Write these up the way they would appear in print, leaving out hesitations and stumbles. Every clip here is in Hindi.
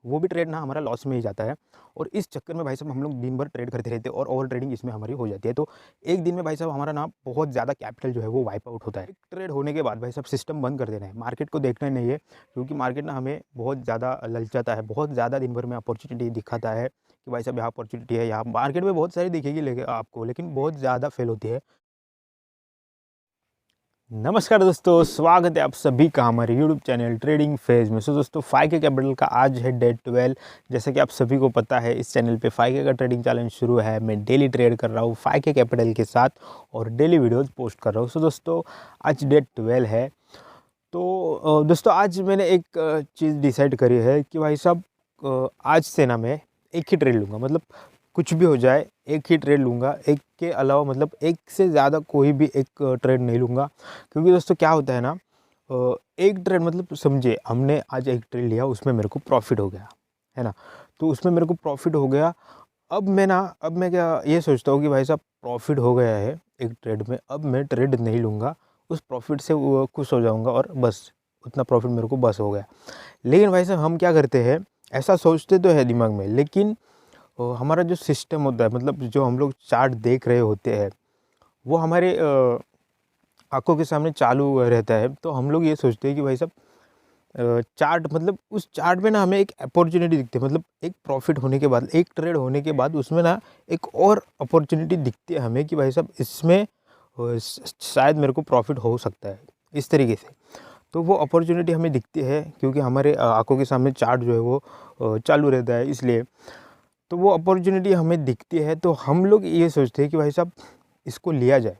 वो भी ट्रेड ना हमारा लॉस में ही जाता है। और इस चक्कर में भाई साहब हम लोग दिन भर ट्रेड करते रहते हैं और ओवर ट्रेडिंग इसमें हमारी हो जाती है। तो एक दिन में भाई साहब हमारा ना बहुत ज़्यादा कैपिटल जो है वो वाइप आउट होता है। एक ट्रेड होने के बाद भाई साहब सिस्टम बंद कर देना है, मार्केट को देखना नहीं है, क्योंकि मार्केट ना हमें बहुत ज़्यादा ललचाता है, बहुत ज़्यादा दिन भर में अपॉर्चुनिटी दिखाता है कि भाई साहब यहाँ अपॉर्चुनिटी है, यहाँ मार्केट में बहुत सारी दिखेगी लेकिन आपको, लेकिन बहुत ज़्यादा फेल होती है। नमस्कार दोस्तों, स्वागत है आप सभी का हमारे यूट्यूब चैनल ट्रेडिंग फेज में। दोस्तों 5K कैपिटल का आज है डे 12। जैसा कि आप सभी को पता है इस चैनल पे 5K का ट्रेडिंग चैलेंज शुरू है। मैं डेली ट्रेड कर रहा हूँ 5K कैपिटल के साथ और डेली वीडियोस पोस्ट कर रहा हूँ। दोस्तों आज डे 12 है। तो दोस्तों आज मैंने एक चीज़ डिसाइड करी है कि भाई साहब आज से ना मैं एक ही ट्रेड लूँगा, मतलब कुछ भी हो जाए एक ही ट्रेड लूँगा, एक के अलावा मतलब एक से ज़्यादा कोई भी एक ट्रेड नहीं लूँगा। क्योंकि दोस्तों क्या होता है ना, एक ट्रेड मतलब समझिए हमने आज एक ट्रेड लिया, उसमें मेरे को प्रॉफिट हो गया है ना, तो उसमें मेरे को प्रॉफिट हो गया। अब मैं क्या ये सोचता हूँ कि भाई साहब प्रॉफिट हो गया है एक ट्रेड में, अब मैं ट्रेड नहीं लूँगा, उस प्रॉफिट से वो खुश हो जाऊँगा और बस उतना प्रॉफिट मेरे को बस हो गया। लेकिन भाई साहब हम क्या करते हैं, ऐसा सोचते तो है दिमाग में, लेकिन हमारा जो सिस्टम होता है, मतलब जो हम लोग चार्ट देख रहे होते हैं वो हमारे आंखों के सामने चालू रहता है। तो हम लोग ये सोचते हैं कि भाई साहब चार्ट, मतलब उस चार्ट में ना हमें एक अपॉर्चुनिटी दिखती है, मतलब एक प्रॉफिट होने के बाद, एक ट्रेड होने के बाद उसमें ना एक और अपॉर्चुनिटी दिखती है हमें कि भाई साहब इसमें शायद मेरे को प्रॉफिट हो सकता है इस तरीके से। तो वो अपॉर्चुनिटी हमें दिखती है क्योंकि हमारे आंखों के सामने चार्ट जो है वो चालू रहता है, इसलिए तो वो अपॉर्चुनिटी हमें दिखती है। तो हम लोग ये सोचते हैं कि भाई साहब इसको लिया जाए,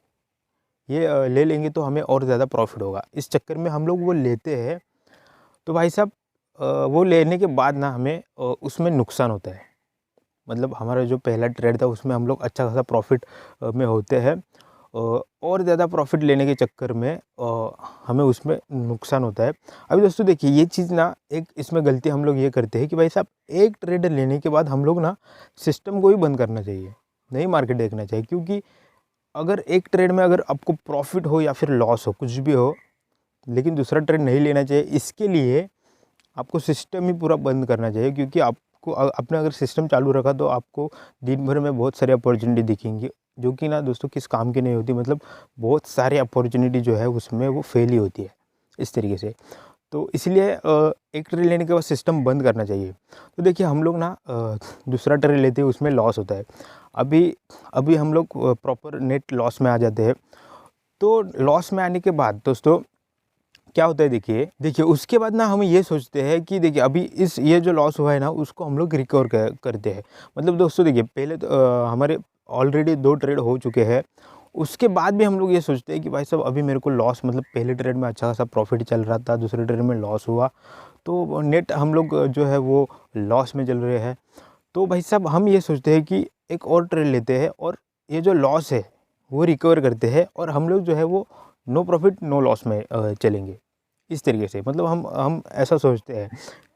ये ले लेंगे तो हमें और ज़्यादा प्रॉफिट होगा। इस चक्कर में हम लोग वो लेते हैं। तो भाई साहब वो लेने के बाद ना हमें उसमें नुकसान होता है। मतलब हमारा जो पहला ट्रेड था उसमें हम लोग अच्छा खासा प्रॉफिट में होते हैं, और ज़्यादा प्रॉफिट लेने के चक्कर में हमें उसमें नुकसान होता है। अभी दोस्तों देखिए ये चीज़ ना, एक इसमें गलती हम लोग ये करते हैं कि भाई साहब एक ट्रेड लेने के बाद हम लोग ना सिस्टम को ही बंद करना चाहिए, नहीं मार्केट देखना चाहिए। क्योंकि अगर एक ट्रेड में अगर आपको प्रॉफिट हो या फिर लॉस हो, कुछ भी हो, लेकिन दूसरा ट्रेड नहीं लेना चाहिए। इसके लिए आपको सिस्टम ही पूरा बंद करना चाहिए, क्योंकि आपको आपने अगर सिस्टम चालू रखा तो आपको दिन भर में बहुत सारी अपॉर्चुनिटी दिखेंगी, जो कि ना दोस्तों किस काम की नहीं होती। मतलब बहुत सारी अपॉर्चुनिटी जो है उसमें वो फेल ही होती है इस तरीके से। तो इसलिए एक ट्रेड लेने के बाद सिस्टम बंद करना चाहिए। तो देखिए हम लोग ना दूसरा ट्रेड लेते हैं, उसमें लॉस होता है। अभी अभी हम लोग प्रॉपर नेट लॉस में आ जाते हैं। तो लॉस में आने के बाद दोस्तों क्या होता है, देखिए उसके बाद ना हम ये सोचते हैं कि देखिए अभी ये जो लॉस हुआ है ना उसको हम लोग रिकवर करते हैं। मतलब दोस्तों देखिए पहले तो हमारे ऑलरेडी 2 ट्रेड हो चुके हैं, उसके बाद भी हम लोग ये सोचते हैं कि भाई साहब अभी मेरे को लॉस, मतलब पहले ट्रेड में अच्छा खासा प्रॉफिट चल रहा था, दूसरे ट्रेड में लॉस हुआ, तो नेट हम लोग जो है वो लॉस में चल रहे हैं। तो भाई साहब हम ये सोचते हैं कि एक और ट्रेड लेते हैं और ये जो लॉस है वो रिकवर करते हैं, और हम लोग जो है वो नो प्रॉफिट नो लॉस में चलेंगे इस तरीके से। मतलब हम ऐसा सोचते हैं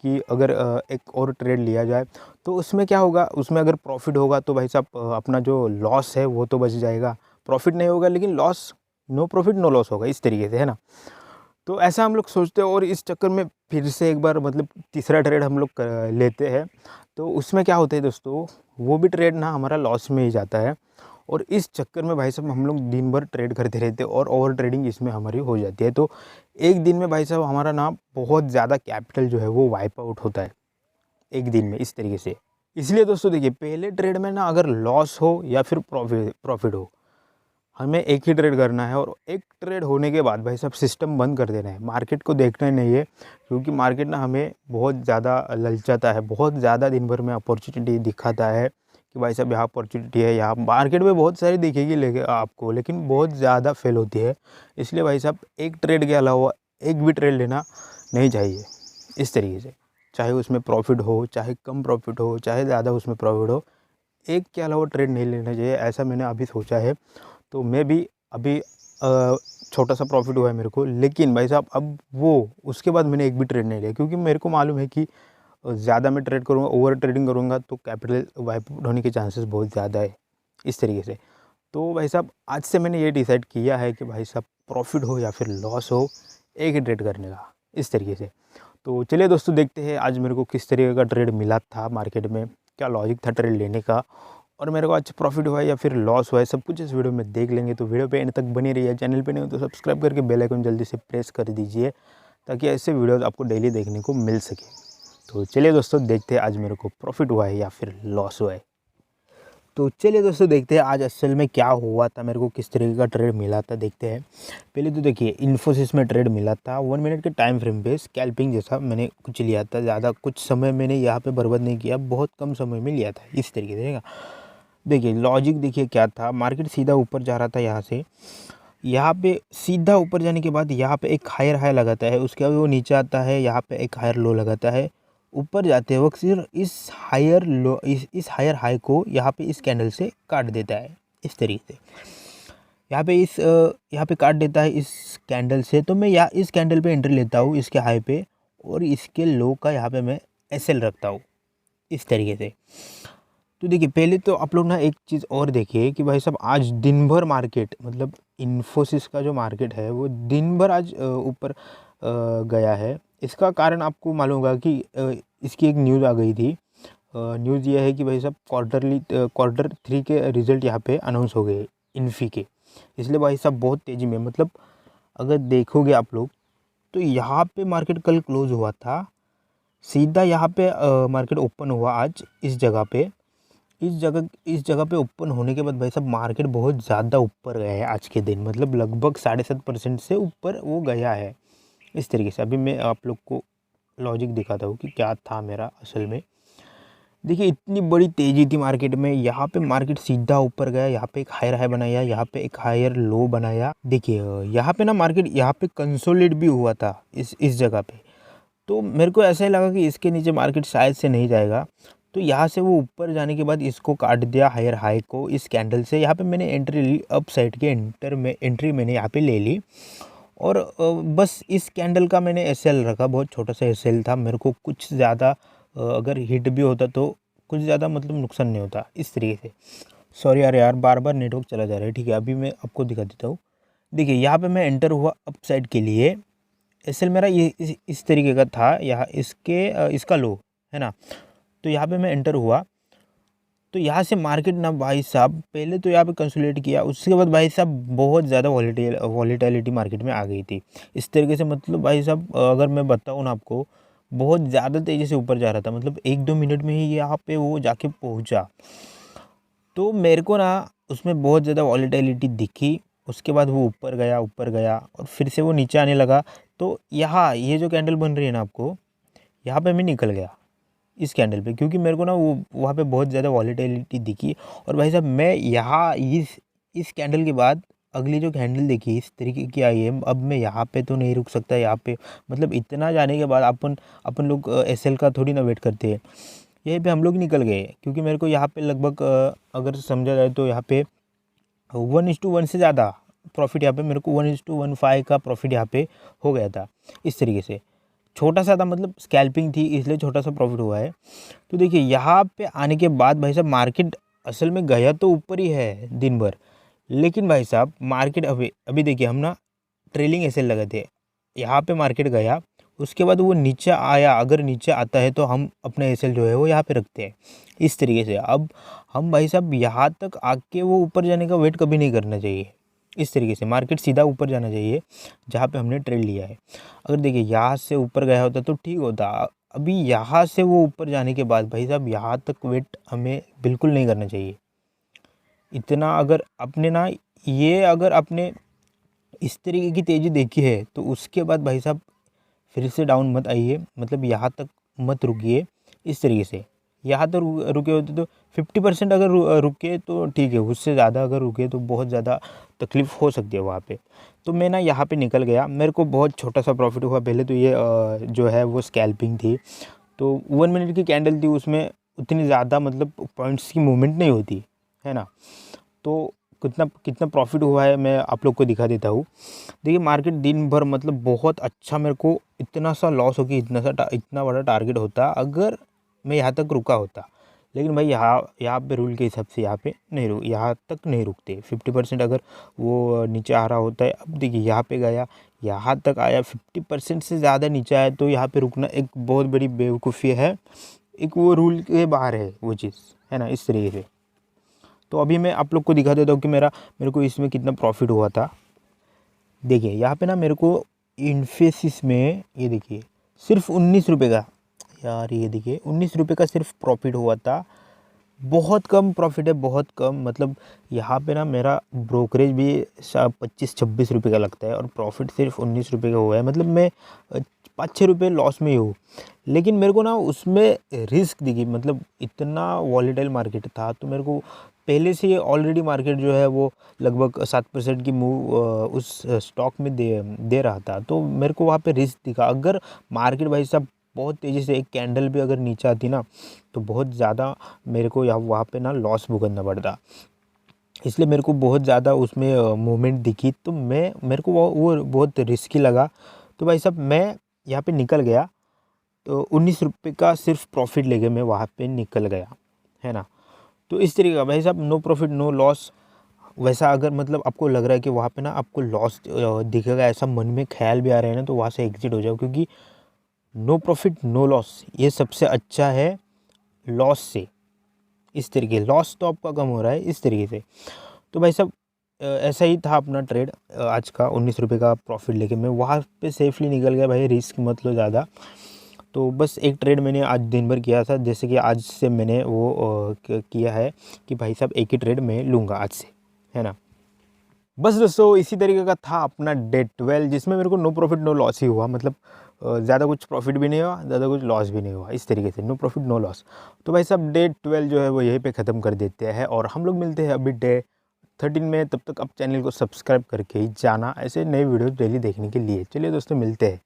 कि अगर एक और ट्रेड लिया जाए तो उसमें क्या होगा, उसमें अगर प्रॉफिट होगा तो भाई साहब अपना जो लॉस है वो तो बच जाएगा, प्रॉफिट नहीं होगा लेकिन loss, no profit no loss होगा इस तरीके से, है ना। तो ऐसा हम लोग सोचते हैं और इस चक्कर में फिर से एक बार मतलब तीसरा ट्रेड हम लोग लेते हैं। तो उसमें क्या होता है दोस्तों, वो भी ट्रेड ना हमारा लॉस में ही जाता है। और इस चक्कर में भाई साहब हम लोग दिन भर ट्रेड करते रहते हैं और ओवर ट्रेडिंग इसमें हमारी हो जाती है। तो एक दिन में भाई साहब हमारा ना बहुत ज़्यादा कैपिटल जो है वो वाइप आउट होता है एक दिन में इस तरीके से। इसलिए दोस्तों देखिए पहले ट्रेड में ना अगर लॉस हो या फिर प्रॉफिट हो, हमें एक ही ट्रेड करना है। और एक ट्रेड होने के बाद भाई साहब सिस्टम बंद कर देना है, मार्केट को देखना ही नहीं है। क्योंकि मार्केट ना हमें बहुत ज़्यादा ललचाता है, बहुत ज़्यादा दिन भर में अपॉर्चुनिटी दिखाता है कि भाई साहब यहाँ अपॉर्चुनिटी है, यहाँ मार्केट में बहुत सारी दिखेगी लेकिन आपको, लेकिन बहुत ज़्यादा फेल होती है। इसलिए भाई साहब एक ट्रेड के अलावा एक भी ट्रेड लेना नहीं चाहिए इस तरीके से। चाहे उसमें प्रॉफिट हो, चाहे कम प्रॉफिट हो, चाहे ज़्यादा उसमें प्रॉफिट हो, एक के अलावा ट्रेड नहीं लेना चाहिए, ऐसा मैंने अभी सोचा है। तो मैं भी अभी छोटा सा प्रॉफिट हुआ है मेरे को, लेकिन भाई साहब अब वो उसके बाद मैंने एक भी ट्रेड नहीं लिया, क्योंकि मेरे को मालूम है कि ज़्यादा मैं ट्रेड करूँगा, ओवर ट्रेडिंग करूँगा तो कैपिटल वाइप होने के चांसेस बहुत ज़्यादा है इस तरीके से। तो भाई साहब आज से मैंने ये डिसाइड किया है कि भाई साहब प्रॉफिट हो या फिर लॉस हो, एक ही ट्रेड करने का इस तरीके से। तो चलिए दोस्तों देखते हैं आज मेरे को किस तरीके का ट्रेड मिला था मार्केट में, क्या लॉजिक था ट्रेड लेने का और मेरे को अच्छा प्रॉफिट हुआ है या फिर लॉस हुआ है, सब कुछ इस वीडियो में देख लेंगे। तो वीडियो पे एंड तक बनी रहिए। चैनल पे नहीं हो तो सब्सक्राइब करके बेल आइकन जल्दी से प्रेस कर दीजिए ताकि ऐसे वीडियोस आपको डेली देखने को मिल सके। तो चलिए दोस्तों देखते हैं आज मेरे को प्रॉफिट हुआ है या फिर लॉस हुआ है। तो चलिए दोस्तों देखते हैं आज असल में क्या हुआ था, मेरे को किस तरीके का ट्रेड मिला था देखते हैं। पहले तो देखिए इन्फोसिस में ट्रेड मिला था 1 मिनट के टाइम फ्रेम पे स्कैल्पिंग जैसा मैंने कुछ लिया था। ज़्यादा कुछ समय मैंने यहाँ पे बर्बाद नहीं किया, बहुत कम समय में लिया था इस तरीके से। देखा देखिए लॉजिक देखिए क्या था, मार्केट सीधा ऊपर जा रहा था यहाँ से, यहाँ पे सीधा ऊपर जाने के बाद यहाँ पे एक हायर हाई लगाता है, उसके बाद वो नीचे आता है, यहाँ पे एक हायर लो लगाता है। ऊपर जाते वक्त सिर्फ इस हायर लो इस हायर हाई को यहाँ पे इस कैंडल से काट देता है इस तरीके से। यहाँ पे काट देता है इस कैंडल से। तो मैं यहाँ इस कैंडल पे एंट्री लेता हूँ इसके हाई पे और इसके लो का यहाँ पे मैं एसएल रखता हूँ इस तरीके से। तो देखिए पहले तो आप लोग ना एक चीज़ और देखिए कि भाई साहब आज दिन भर मार्केट मतलब इन्फोसिस का जो मार्केट है वो दिन भर आज ऊपर गया है। इसका कारण आपको मालूम होगा कि इसकी एक न्यूज़ आ गई थी। न्यूज़ ये है कि भाई साहब क्वार्टर 3 के रिज़ल्ट यहाँ पे अनाउंस हो गए इन्फी के, इसलिए भाई साहब बहुत तेज़ी में मतलब अगर देखोगे आप लोग तो यहाँ पे मार्केट कल क्लोज हुआ था, सीधा यहाँ पे मार्केट ओपन हुआ आज इस जगह पे। इस जगह पे ओपन होने के बाद भाई साहब मार्केट बहुत ज़्यादा ऊपर गया है आज के दिन, मतलब लगभग 7.5% से ऊपर वो गया है इस तरीके से। अभी मैं आप लोग को लॉजिक दिखाता हूँ कि क्या था मेरा असल में। देखिए इतनी बड़ी तेज़ी थी मार्केट में, यहाँ पे मार्केट सीधा ऊपर गया, यहाँ पे एक हायर हाई बनाया, यहाँ पे एक हायर लो बनाया। देखिए यहाँ पे ना मार्केट यहाँ पे कंसोलिडेट भी हुआ था इस जगह पे। तो मेरे को ऐसा ही लगा कि इसके नीचे मार्केट शायद से नहीं जाएगा, तो यहाँ से वो ऊपर जाने के बाद इसको काट दिया हायर हाई को इस कैंडल से। यहाँ पे मैंने एंट्री ली, अप साइड के एंट्री मैंने यहाँ पे ले ली और बस इस कैंडल का मैंने एसएल रखा, बहुत छोटा सा एसएल था। मेरे को कुछ ज़्यादा अगर हिट भी होता तो कुछ ज़्यादा मतलब नुकसान नहीं होता इस तरीके से। सॉरी यार बार बार नेटवर्क चला जा रहा है। ठीक है अभी मैं आपको दिखा देता हूँ। देखिए यहाँ पे मैं एंटर हुआ अप साइड के लिए, एसएल मेरा ये इस तरीके का था, यहाँ इसका लो है ना। तो यहाँ पे मैं एंटर हुआ तो यहाँ से मार्केट ना भाई साहब पहले तो यहाँ पे कंसोलिडेट किया, उसके बाद भाई साहब बहुत ज़्यादा वॉलीटिलिटी मार्केट में आ गई थी इस तरीके से। मतलब भाई साहब अगर मैं बताऊँ ना आपको, बहुत ज़्यादा तेज़ी से ऊपर जा रहा था, मतलब 1-2 मिनट में ही यहाँ पे वो जाके पहुँचा। तो मेरे को ना उसमें बहुत ज़्यादा वॉलीटिलिटी दिखी, उसके बाद वो ऊपर गया और फिर से वो नीचे आने लगा। तो यहाँ ये जो कैंडल बन रही है ना आपको, यहाँ पे मैं निकल गया इस कैंडल पे, क्योंकि मेरे को ना वो वहाँ पे बहुत ज़्यादा वॉलीटिलिटी दिखी। और भाई साहब मैं यहाँ इस कैंडल के बाद अगली जो कैंडल देखी इस तरीके की आई है, अब मैं यहाँ पे तो नहीं रुक सकता। यहाँ पे मतलब इतना जाने के बाद अपन लोग एसएल का थोड़ी ना वेट करते हैं, यहीं पे हम लोग निकल गए। क्योंकि मेरे को यहाँ पे लगभग अगर समझा जाए तो यहाँ पे 1:1 से ज़्यादा प्रॉफिट, यहाँ पे मेरे को 1:15 का प्रॉफिट यहाँ पे हो गया था इस तरीके से। छोटा सा था मतलब स्कैल्पिंग थी इसलिए छोटा सा प्रॉफिट हुआ है। तो देखिए यहाँ पे आने के बाद भाई साहब मार्केट असल में गया तो ऊपर ही है दिन भर, लेकिन भाई साहब मार्केट अभी देखिए हम ना ट्रेलिंग एसएल लगे थे, यहाँ पे मार्केट गया, उसके बाद वो नीचे आया। अगर नीचे आता है तो हम अपना एसएल जो है वो यहाँ पे रखते हैं इस तरीके से। अब हम भाई साहब यहाँ तक आके वो ऊपर जाने का वेट कभी नहीं करना चाहिए इस तरीके से। मार्केट सीधा ऊपर जाना चाहिए जहाँ पे हमने ट्रेड लिया है। अगर देखिए यहाँ से ऊपर गया होता तो ठीक होता, अभी यहाँ से वो ऊपर जाने के बाद भाई साहब यहाँ तक वेट हमें बिल्कुल नहीं करना चाहिए इतना। अगर आपने इस तरीके की तेज़ी देखी है तो उसके बाद भाई साहब फिर से डाउन मत आइए, मतलब यहाँ तक मत रुकिए इस तरीके से। यहाँ तो रुके होते तो 50% अगर रुके तो ठीक है, उससे ज़्यादा अगर रुके तो बहुत ज़्यादा तकलीफ़ हो सकती है वहाँ पे। तो मैं ना यहाँ पे निकल गया, मेरे को बहुत छोटा सा प्रॉफिट हुआ। पहले तो ये जो है वो स्कैल्पिंग थी, तो 1 मिनट की कैंडल थी, उसमें उतनी ज़्यादा मतलब पॉइंट्स की मूवमेंट नहीं होती है ना। तो कितना प्रॉफिट हुआ है मैं आप लोग को दिखा देता हूँ। देखिए मार्केट दिन भर मतलब बहुत अच्छा, मेरे को इतना सा लॉस हो कि इतना बड़ा टारगेट होता अगर मैं यहाँ तक रुका होता। लेकिन भाई यहाँ पे रूल के हिसाब से यहाँ तक नहीं रुकते। 50% अगर वो नीचे आ रहा होता है, अब देखिए यहाँ पे गया, यहाँ तक आया, 50% से ज़्यादा नीचे आया तो यहाँ पे रुकना एक बहुत बड़ी बेवकूफ़ी है, एक वो रूल के बाहर है वो चीज़, है ना, इस तरीके से। तो अभी मैं आप लोग को दिखा देता हूँ कि मेरे को इसमें कितना प्रॉफिट हुआ था। देखिए यहाँ पे ना मेरे को इन्फोसिस में ये देखिए सिर्फ 19 रुपये का, यार ये देखिए 19 रुपये का सिर्फ प्रॉफिट हुआ था। बहुत कम प्रॉफिट है, बहुत कम। मतलब यहाँ पे ना मेरा ब्रोकरेज भी 25-26 रुपये का लगता है और प्रॉफिट सिर्फ 19 रुपये का हुआ है। मतलब मैं 5-6 रुपये लॉस में ही हूँ। लेकिन मेरे को ना उसमें रिस्क दिखी, मतलब इतना वॉलेटाइल मार्केट था तो मेरे को पहले से ऑलरेडी मार्केट जो है वो लगभग 7% की मूव उस स्टॉक में दे रहा था, तो मेरे को वहाँ पे रिस्क दिखा। अगर मार्केट भाई साहब बहुत तेज़ी से एक कैंडल भी अगर नीचे आती ना तो बहुत ज़्यादा मेरे को यहाँ वहाँ पे ना लॉस भुगतना पड़ता। इसलिए मेरे को बहुत ज़्यादा उसमें मूवमेंट दिखी, तो मेरे को वो बहुत रिस्की लगा। तो भाई साहब मैं यहाँ पे निकल गया, तो 19 रुपये का सिर्फ प्रॉफिट लेके मैं वहाँ पे निकल गया, है ना। तो इस तरीके का भाई साहब, नो प्रॉफिट नो लॉस। वैसा अगर मतलब आपको लग रहा है कि वहाँ पे ना आपको लॉस दिखेगा, ऐसा मन में ख्याल भी आ रहा है ना, तो वहाँ से एग्जिट हो जाओ, क्योंकि नो प्रॉफिट नो लॉस ये सबसे अच्छा है लॉस से। इस तरीके लॉस तो आपका कम हो रहा है इस तरीके से। तो भाई साहब ऐसा ही था अपना ट्रेड आज का। 19 रुपये का प्रॉफिट लेके मैं वहाँ पे सेफली निकल गया। भाई रिस्क मत लो ज़्यादा। तो बस एक ट्रेड मैंने आज दिन भर किया था, जैसे कि आज से मैंने वो किया है कि भाई साहब एक ही ट्रेड मैं लूँगा आज से, है ना। बस दोस्तों इसी तरीके का था अपना डे 12, जिसमें मेरे को नो प्रॉफिट नो लॉस ही हुआ। मतलब ज़्यादा कुछ प्रॉफिट भी नहीं हुआ, ज़्यादा कुछ लॉस भी नहीं हुआ, इस तरीके से नो प्रॉफिट नो लॉस। तो भाई साहब डे 12 जो है वो यहीं पे ख़त्म कर देते हैं और हम लोग मिलते हैं अभी डे 13 में। तब तक आप चैनल को सब्सक्राइब करके ही जाना ऐसे नए वीडियो डेली देखने के लिए। चलिए दोस्तों मिलते हैं।